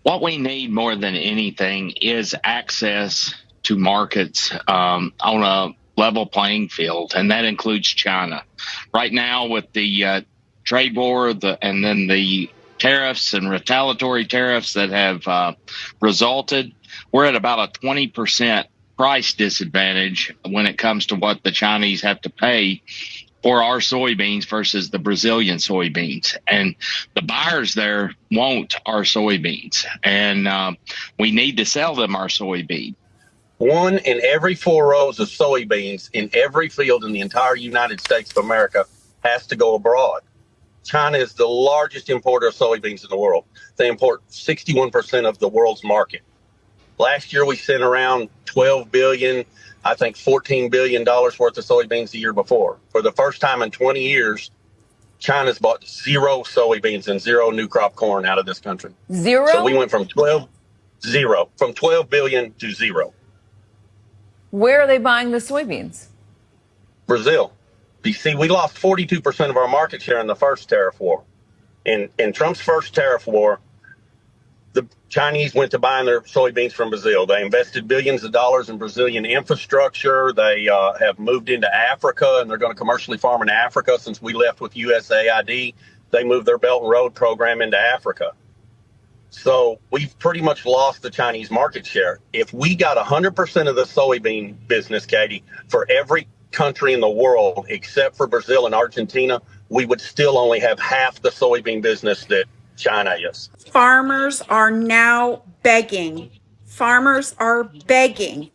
What we need more than anything is access to markets on a level playing field, and that includes China. Right now, with the trade war, and then the tariffs and retaliatory tariffs that have resulted, we're at about a 20% price disadvantage when it comes to what the Chinese have to pay for our soybeans versus the Brazilian soybeans. And the buyers there want our soybeans, and we need to sell them our soybeans. 1 in every 4 rows of soybeans in every field in the entire United States of America has to go abroad. China is the largest importer of soybeans in the world. They import 61% of the world's market. Last year, we sent around 12 billion, I think $14 billion worth of soybeans the year before. For the first time in 20 years, China's bought 0 soybeans and 0 new crop corn out of this country. 0? So we went from 12 billion to 0. Where are they buying the soybeans? Brazil. You see, we lost 42% of our market share in the first tariff war. In Trump's first tariff war, the Chinese went to buying their soybeans from Brazil. They invested billions of dollars in Brazilian infrastructure. They have moved into Africa, and they're going to commercially farm in Africa. Since we left with USAID, they moved their Belt and Road program into Africa. So we've pretty much lost the Chinese market share. If we got 100% of the soybean business, Katie, for every country in the world except for Brazil and Argentina, we would still only have half the soybean business that China is. Farmers are now begging. Farmers are begging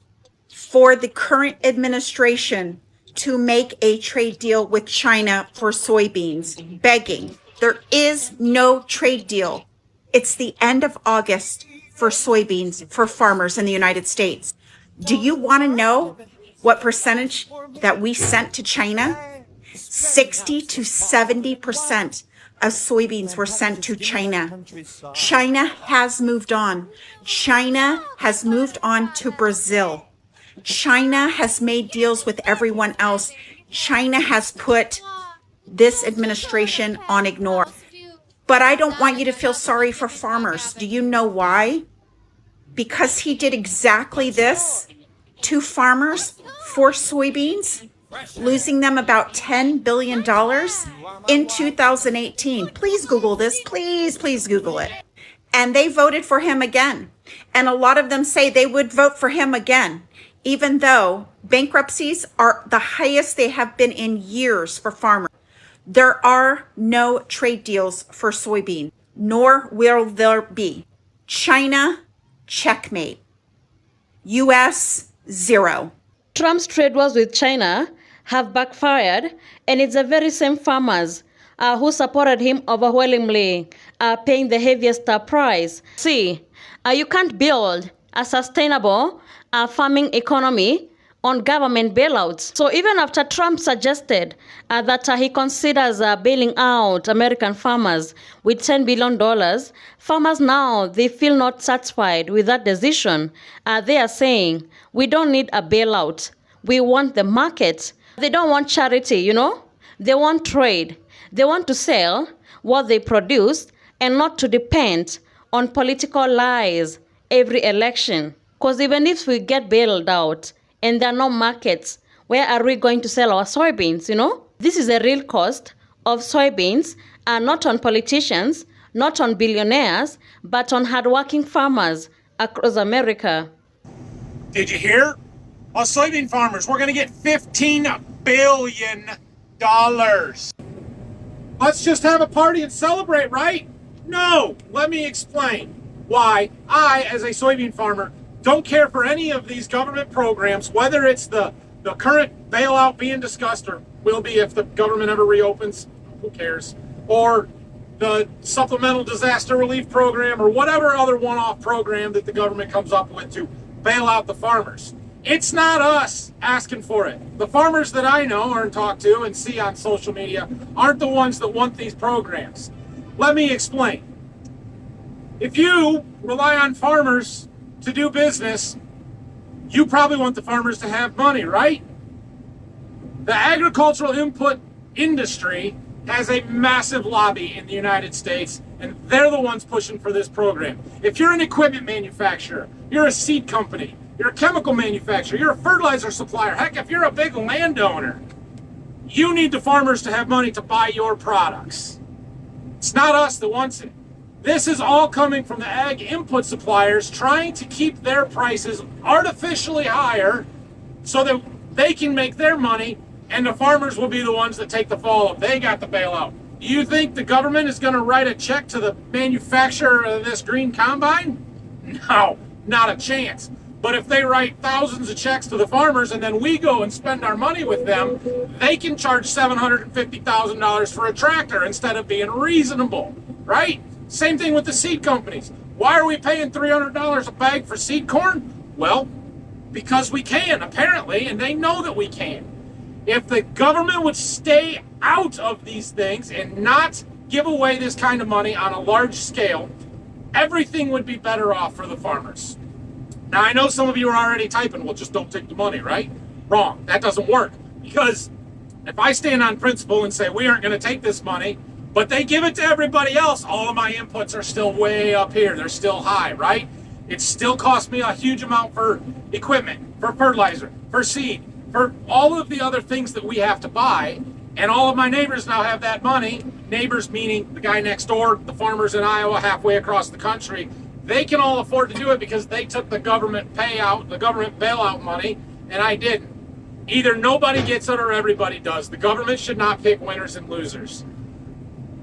for the current administration to make a trade deal with China for soybeans. Begging. There is no trade deal. It's the end of August for soybeans for farmers in the United States. Do you want to know what percentage that we sent to China? 60 to 70% of soybeans were sent to China. China has moved on. China has moved on to Brazil. China has made deals with everyone else. China has put this administration on ignore. But I don't want you to feel sorry for farmers. Do you know why? Because he did exactly this to farmers for soybeans, losing them about $10 billion in 2018. Please Google this. Please Google it. And they voted for him again. And a lot of them say they would vote for him again, even though bankruptcies are the highest they have been in years for farmers. There are no trade deals for soybean, nor will there be. China, checkmate. US, 0. Trump's trade wars with China have backfired, and it's the very same farmers who supported him overwhelmingly paying the heaviest price. See, you can't build a sustainable farming economy on government bailouts. So even after Trump suggested that he considers bailing out American farmers with $10 billion, farmers now, they feel not satisfied with that decision. They are saying, we don't need a bailout. We want the market. They don't want charity, you know? They want trade. They want to sell what they produce and not to depend on political lies every election. Because even if we get bailed out, and there are no markets, where are we going to sell our soybeans, you know? This is a real cost of soybeans, not on politicians, not on billionaires, but on hardworking farmers across America. Did you hear? Us soybean farmers, we're going to get $15 billion. Let's just have a party and celebrate, right? No, let me explain why I, as a soybean farmer, don't care for any of these government programs, whether it's the current bailout being discussed, or will be if the government ever reopens, who cares, or the supplemental disaster relief program, or whatever other one-off program that the government comes up with to bail out the farmers. It's not us asking for it. The farmers that I know or talk to and see on social media aren't the ones that want these programs. Let me explain. If you rely on farmers to do business, you probably want the farmers to have money, right? The agricultural input industry has a massive lobby in the United States, and they're the ones pushing for this program. If you're an equipment manufacturer, you're a seed company, you're a chemical manufacturer, you're a fertilizer supplier, heck, if you're a big landowner, you need the farmers to have money to buy your products. It's not us that wants it. This is all coming from the ag input suppliers trying to keep their prices artificially higher so that they can make their money, and the farmers will be the ones that take the fall if they got the bailout. Do you think the government is going to write a check to the manufacturer of this green combine? No, not a chance. But if they write thousands of checks to the farmers and then we go and spend our money with them, they can charge $750,000 for a tractor instead of being reasonable, right? Same thing with the seed companies. Why are we paying $300 a bag for seed corn? Well, because we can, apparently, and they know that we can. If the government would stay out of these things and not give away this kind of money on a large scale, everything would be better off for the farmers. Now, I know some of you are already typing, well, just don't take the money, right? Wrong. That doesn't work. Because if I stand on principle and say we aren't going to take this money, but they give it to everybody else, all of my inputs are still way up here. They're still high, right? It still costs me a huge amount for equipment, for fertilizer, for seed, for all of the other things that we have to buy. And all of my neighbors now have that money. Neighbors meaning the guy next door, the farmers in Iowa, halfway across the country. They can all afford to do it because they took the government payout, the government bailout money, and I didn't. Either nobody gets it or everybody does. The government should not pick winners and losers.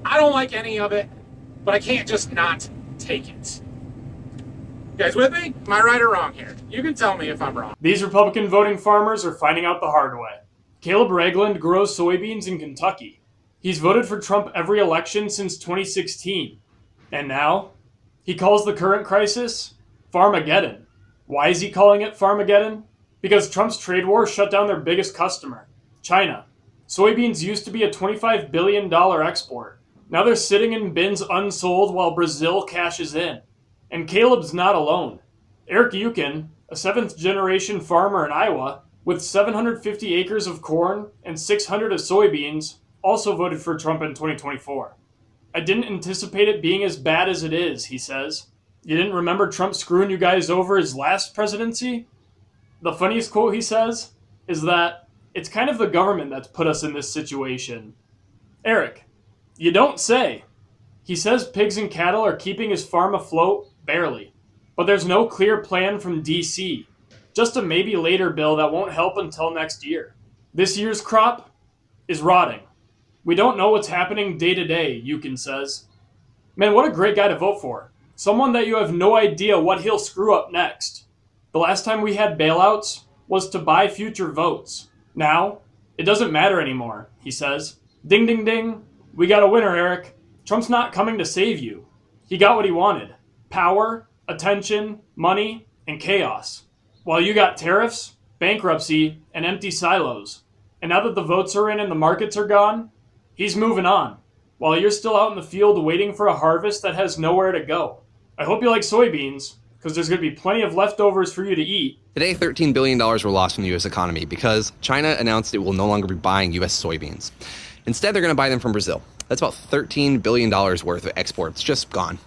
I don't like any of it, but I can't just not take it. You guys with me? Am I right or wrong here? You can tell me if I'm wrong. These Republican voting farmers are finding out the hard way. Caleb Ragland grows soybeans in Kentucky. He's voted for Trump every election since 2016. And now, he calls the current crisis Farmageddon. Why is he calling it Farmageddon? Because Trump's trade war shut down their biggest customer, China. Soybeans used to be a $25 billion export. Now they're sitting in bins unsold while Brazil cashes in. And Caleb's not alone. Eric Yukin, a 7th-generation farmer in Iowa, with 750 acres of corn and 600 of soybeans, also voted for Trump in 2024. I didn't anticipate it being as bad as it is, he says. You didn't remember Trump screwing you guys over his last presidency? The funniest quote he says is that it's kind of the government that's put us in this situation. Eric, you don't say. He says pigs and cattle are keeping his farm afloat, barely. But there's no clear plan from DC. Just a maybe later bill that won't help until next year. This year's crop is rotting. We don't know what's happening day to day, Yukin says. Man, what a great guy to vote for. Someone that you have no idea what he'll screw up next. The last time we had bailouts was to buy future votes. Now, it doesn't matter anymore, he says. Ding, ding, ding. We got a winner, Eric. Trump's not coming to save you. He got what he wanted. Power, attention, money, and chaos. While you got tariffs, bankruptcy, and empty silos. And now that the votes are in and the markets are gone, he's moving on, while you're still out in the field waiting for a harvest that has nowhere to go. I hope you like soybeans, because there's going to be plenty of leftovers for you to eat. Today, $13 billion were lost from the U.S. economy because China announced it will no longer be buying U.S. soybeans. Instead, they're going to buy them from Brazil. That's about $13 billion worth of exports just gone.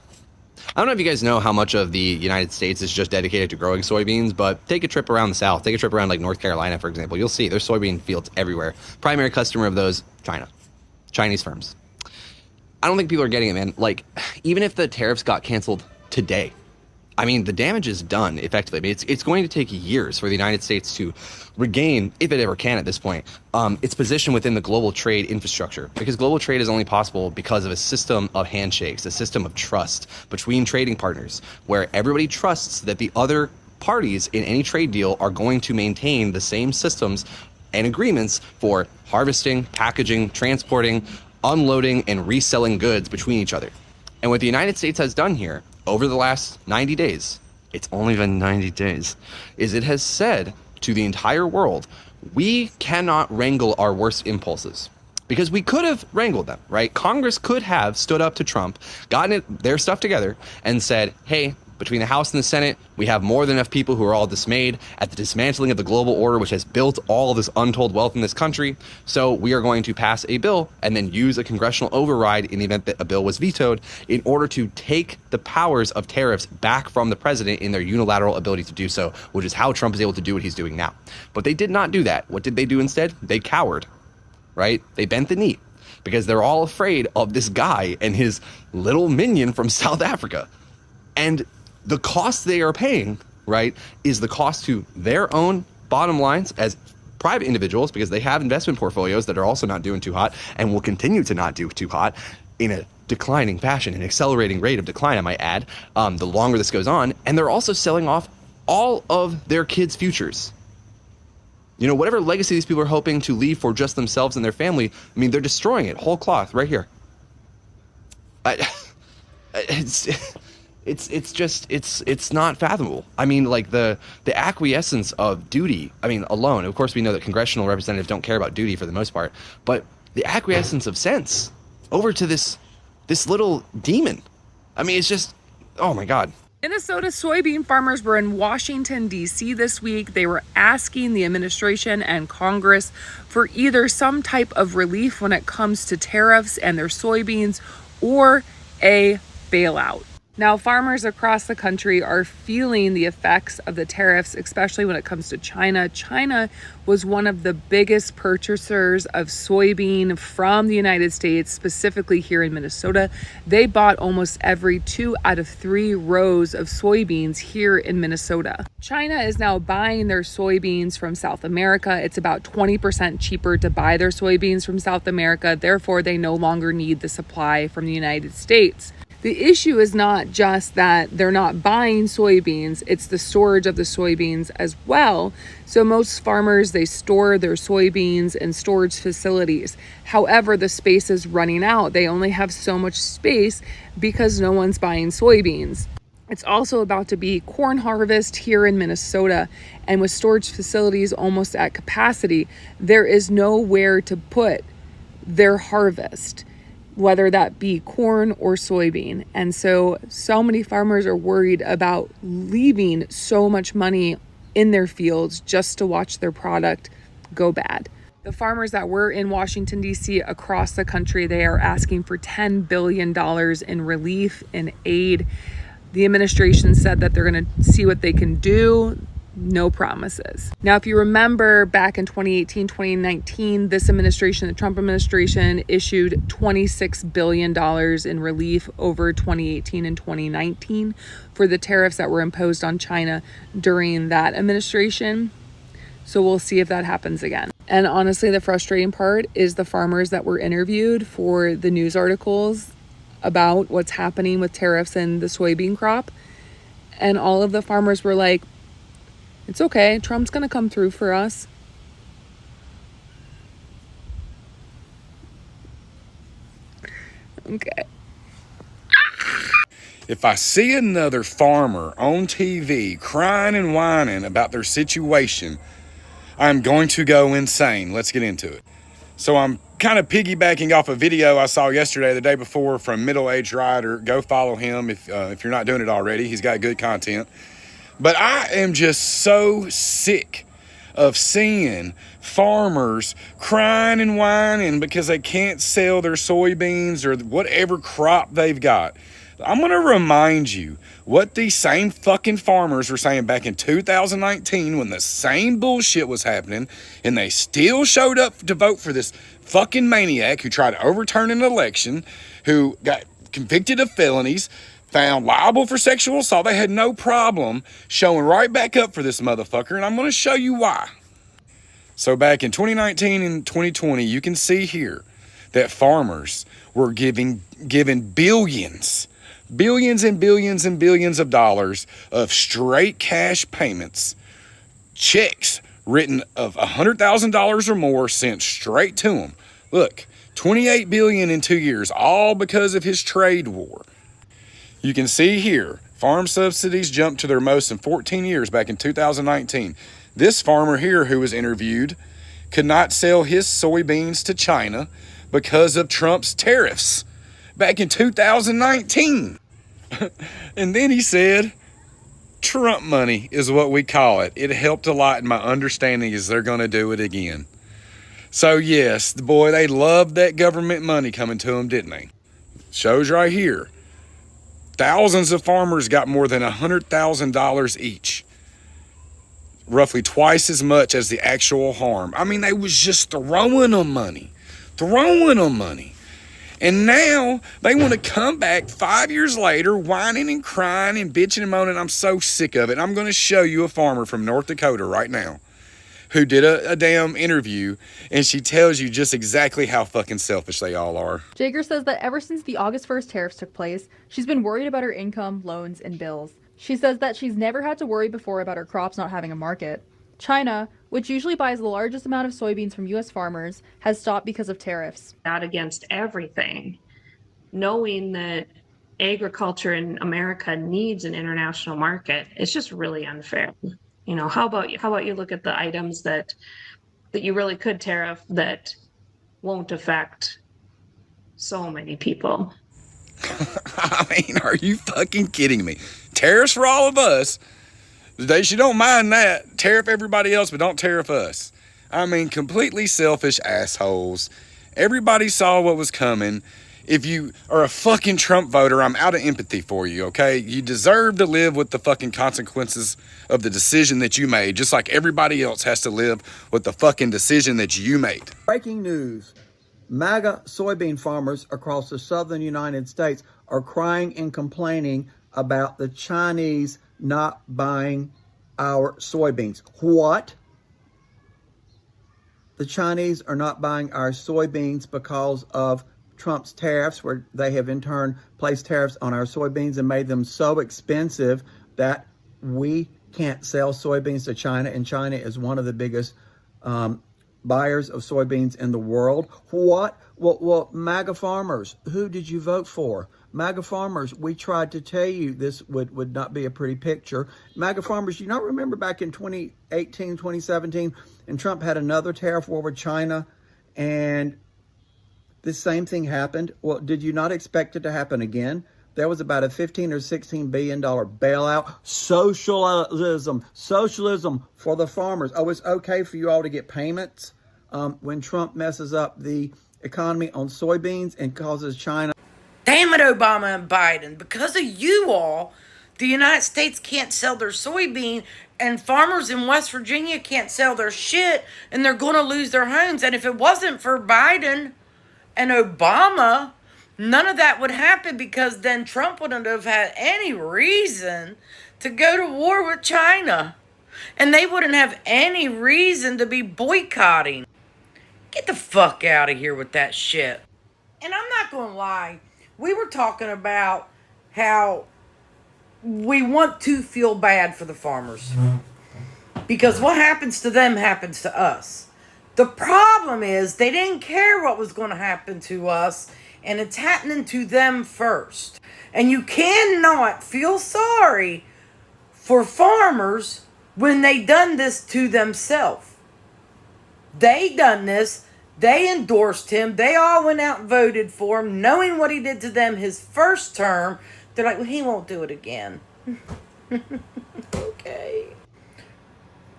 I don't know if you guys know how much of the United States is just dedicated to growing soybeans, but take a trip around the South. Take a trip around like North Carolina, for example. You'll see there's soybean fields everywhere. Primary customer of those, China. Chinese firms. I don't think people are getting it, man. Like, even if the tariffs got canceled today, I mean, the damage is done effectively. I mean, it's going to take years for the United States to regain, if it ever can at this point, its position within the global trade infrastructure. Because global trade is only possible because of a system of handshakes, a system of trust between trading partners, where everybody trusts that the other parties in any trade deal are going to maintain the same systems and agreements for harvesting, packaging, transporting, unloading, and reselling goods between each other. And what the United States has done here over the last 90 days, it's only been 90 days, is it has said to the entire world, we cannot wrangle our worst impulses. Because we could have wrangled them, right? Congress could have stood up to Trump, gotten their stuff together, and said, hey, Between the House and the Senate, we have more than enough people who are all dismayed at the dismantling of the global order, which has built all of this untold wealth in this country. So we are going to pass a bill and then use a congressional override in the event that a bill was vetoed in order to take the powers of tariffs back from the president in their unilateral ability to do so, which is how Trump is able to do what he's doing now. But they did not do that. What did they do instead? They cowered, right? They bent the knee because they're all afraid of this guy and his little minion from South Africa. And the cost they are paying, right, is the cost to their own bottom lines as private individuals, because they have investment portfolios that are also not doing too hot and will continue to not do too hot in a declining fashion, an accelerating rate of decline, I might add, the longer this goes on. And they're also selling off all of their kids' futures. You know, whatever legacy these people are hoping to leave for just themselves and their family, I mean, they're destroying it whole cloth right here. It's not fathomable. I mean, like the acquiescence of duty, I mean, alone, of course we know that congressional representatives don't care about duty for the most part, but the acquiescence of sense over to this little demon. I mean, it's just, oh my God. Minnesota soybean farmers were in Washington, D.C. this week. They were asking the administration and Congress for either some type of relief when it comes to tariffs and their soybeans or a bailout. Now, farmers across the country are feeling the effects of the tariffs, especially when it comes to China. China was one of the biggest purchasers of soybean from the United States, specifically here in Minnesota. They bought almost every 2 out of 3 rows of soybeans here in Minnesota. China is now buying their soybeans from South America. It's about 20% cheaper to buy their soybeans from South America. Therefore, they no longer need the supply from the United States. The issue is not just that they're not buying soybeans, it's the storage of the soybeans as well. So most farmers, they store their soybeans in storage facilities. However, the space is running out. They only have so much space because no one's buying soybeans. It's also about to be corn harvest here in Minnesota, and with storage facilities almost at capacity, there is nowhere to put their harvest, whether that be corn or soybean. And so many farmers are worried about leaving so much money in their fields just to watch their product go bad. The farmers that were in Washington, D.C. across the country, they are asking for $10 billion in relief and aid. The administration said that they're going to see what they can do. No promises. Now, if you remember back in 2018, 2019, this administration, the Trump administration, issued $26 billion in relief over 2018 and 2019 for the tariffs that were imposed on China during that administration. So we'll see if that happens again. And honestly, the frustrating part is the farmers that were interviewed for the news articles about what's happening with tariffs and the soybean crop. And all of the farmers were like, it's okay, Trump's gonna come through for us. Okay. If I see another farmer on TV crying and whining about their situation, I'm going to go insane. Let's get into it. So I'm kind of piggybacking off a video I saw yesterday, the day before, from Middle Aged Rider. Go follow him if you're not doing it already. He's got good content. But I am just so sick of seeing farmers crying and whining because they can't sell their soybeans or whatever crop they've got. I'm going to remind you what these same fucking farmers were saying back in 2019 when the same bullshit was happening, and they still showed up to vote for this fucking maniac who tried to overturn an election, who got convicted of felonies, found liable for sexual assault. They had no problem showing right back up for this motherfucker, and I'm going to show you why. So back in 2019 and 2020, you can see here that farmers were giving billions and billions and billions of dollars of straight cash payments, checks written of $100,000 or more sent straight to them. Look, $28 billion in 2 years, all because of his trade war. You can see here, farm subsidies jumped to their most in 14 years back in 2019. This farmer here who was interviewed could not sell his soybeans to China because of Trump's tariffs back in 2019. And then he said Trump money is what we call it. It helped a lot, and my understanding is they're going to do it again. So yes, boy, they loved that government money coming to them, didn't they? Shows right here. Thousands of farmers got more than $100,000 each. Roughly twice as much as the actual harm. I mean, they was just throwing them money. And now they want to come back 5 years later, whining and crying and bitching and moaning. I'm so sick of it. I'm going to show you a farmer from North Dakota right now who did a damn interview, and she tells you just exactly how fucking selfish they all are. Jager says that ever since the August 1st tariffs took place, she's been worried about her income, loans, and bills. She says that she's never had to worry before about her crops not having a market. China, which usually buys the largest amount of soybeans from U.S. farmers, has stopped because of tariffs. Out against everything, knowing that agriculture in America needs an international market, it's just really unfair. You know, how about you look at the items that you really could tariff that won't affect so many people. I mean, are you fucking kidding me? Tariffs for all of us. She don't mind that. Tariff everybody else, but don't tariff us. I mean, completely selfish assholes. Everybody saw what was coming. If you are a fucking Trump voter, I'm out of empathy for you, okay? You deserve to live with the fucking consequences of the decision that you made, just like everybody else has to live with the fucking decision that you made. Breaking news. MAGA soybean farmers across the southern United States are crying and complaining about the Chinese not buying our soybeans. What? The Chinese are not buying our soybeans because of Trump's tariffs, where they have in turn placed tariffs on our soybeans and made them so expensive that we can't sell soybeans to China, and China is one of the biggest buyers of soybeans in the world. What? Well, MAGA farmers, who did you vote for? MAGA farmers, we tried to tell you this would not be a pretty picture. MAGA farmers, you not remember back in 2018, 2017, and Trump had another tariff war with China, and this same thing happened? Well, did you not expect it to happen again? There was about a $15 or $16 billion bailout. Socialism for the farmers. Oh, it's okay for you all to get payments when Trump messes up the economy on soybeans and causes China. Damn it, Obama and Biden. Because of you all, the United States can't sell their soybean, and farmers in West Virginia can't sell their shit, and they're going to lose their homes. And if it wasn't for Biden and Obama, none of that would happen, because then Trump wouldn't have had any reason to go to war with China. And they wouldn't have any reason to be boycotting. Get the fuck out of here with that shit. And I'm not going to lie. We were talking about how we want to feel bad for the farmers, because what happens to them happens to us. The problem is they didn't care what was going to happen to us, and it's happening to them first. And you cannot feel sorry for farmers when they done this to themselves. They done this. They endorsed him. They all went out and voted for him, knowing what he did to them his first term. They're like, well, he won't do it again. Okay.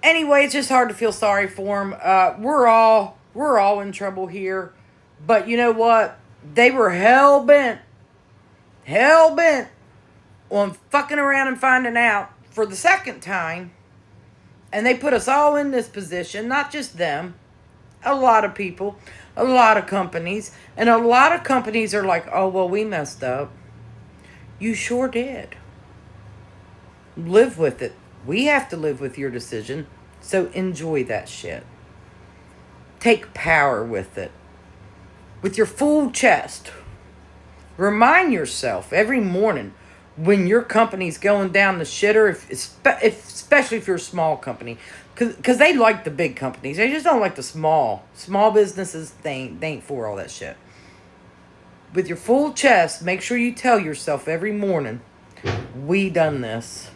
Anyway, it's just hard to feel sorry for him. We're all in trouble here. But you know what? They were hell-bent on fucking around and finding out for the second time. And they put us all in this position, not just them. A lot of people, a lot of companies, and a lot of companies are like, oh, well, we messed up. You sure did. Live with it. We have to live with your decision, so enjoy that shit. Take power with it. With your full chest. Remind yourself every morning when your company's going down the shitter, especially if you're a small company. Because they like the big companies. They just don't like the small businesses. They ain't for all that shit. With your full chest, make sure you tell yourself every morning, we done this.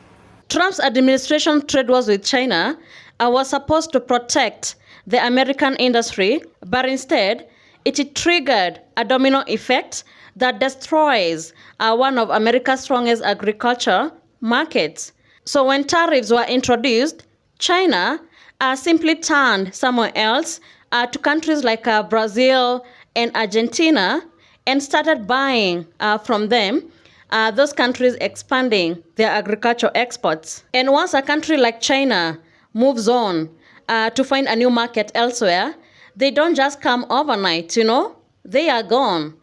Trump's administration trade wars with China was supposed to protect the American industry, but instead, it triggered a domino effect that destroys one of America's strongest agriculture markets. So when tariffs were introduced, China simply turned somewhere else to countries like Brazil and Argentina and started buying from them, those countries expanding their agricultural exports. And once a country like China moves on to find a new market elsewhere, they don't just come overnight, they are gone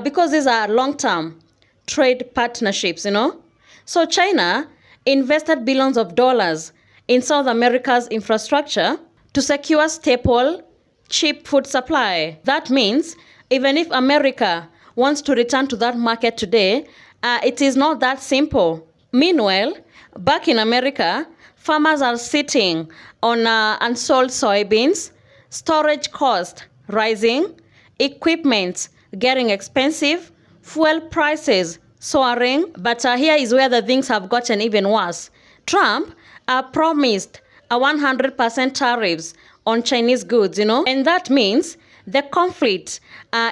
because these are long-term trade partnerships, So China invested billions of dollars in South America's infrastructure to secure staple, cheap food supply. That means even if America wants to return to that market today, it is not that simple. Meanwhile, back in America, farmers are sitting on unsold soybeans, storage cost rising, equipment getting expensive, fuel prices soaring. But here is where the things have gotten even worse. Trump promised a 100% tariffs on Chinese goods, and that means the conflict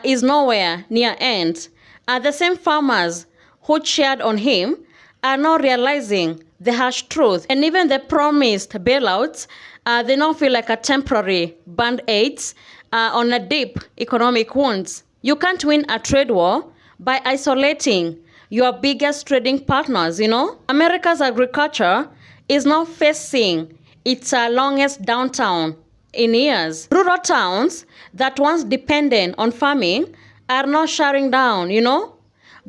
is nowhere near end. The same farmers who cheered on him are now realizing the harsh truth. And even the promised bailouts, they now feel like a temporary band-aids on a deep economic wounds. You can't win a trade war by isolating your biggest trading partners, America's agriculture is now facing its longest downturn in years. Rural towns that once depended on farming are now shutting down,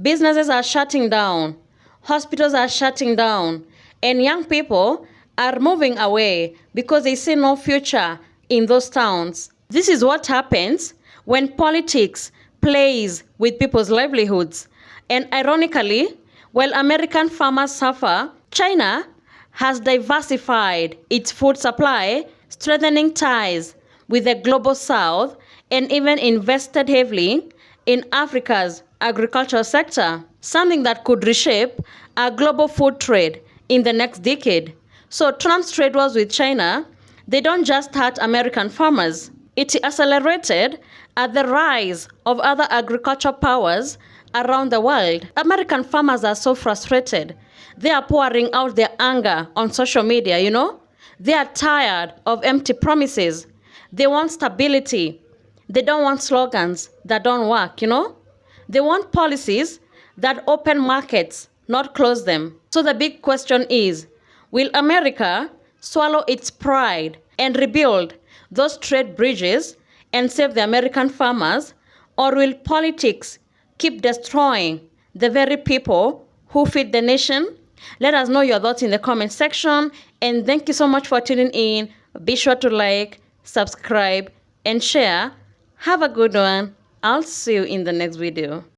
Businesses are shutting down, hospitals are shutting down, and young people are moving away because they see no future in those towns. This is what happens when politics plays with people's livelihoods. And ironically, while American farmers suffer, China has diversified its food supply, strengthening ties with the global south, and even invested heavily in Africa's agricultural sector, something that could reshape our global food trade in the next decade. So Trump's trade wars with China, they don't just hurt American farmers. It accelerated the rise of other agricultural powers around the world. American farmers are so frustrated. They are pouring out their anger on social media, They are tired of empty promises. They want stability. They don't want slogans that don't work, They want policies that open markets, not close them. So the big question is, will America swallow its pride and rebuild those trade bridges and save the American farmers, or will politics keep destroying the very people who feed the nation? Let us know your thoughts in the comment section, and thank you so much for tuning in. Be sure to like, subscribe, and share. Have a good one. I'll see you in the next video.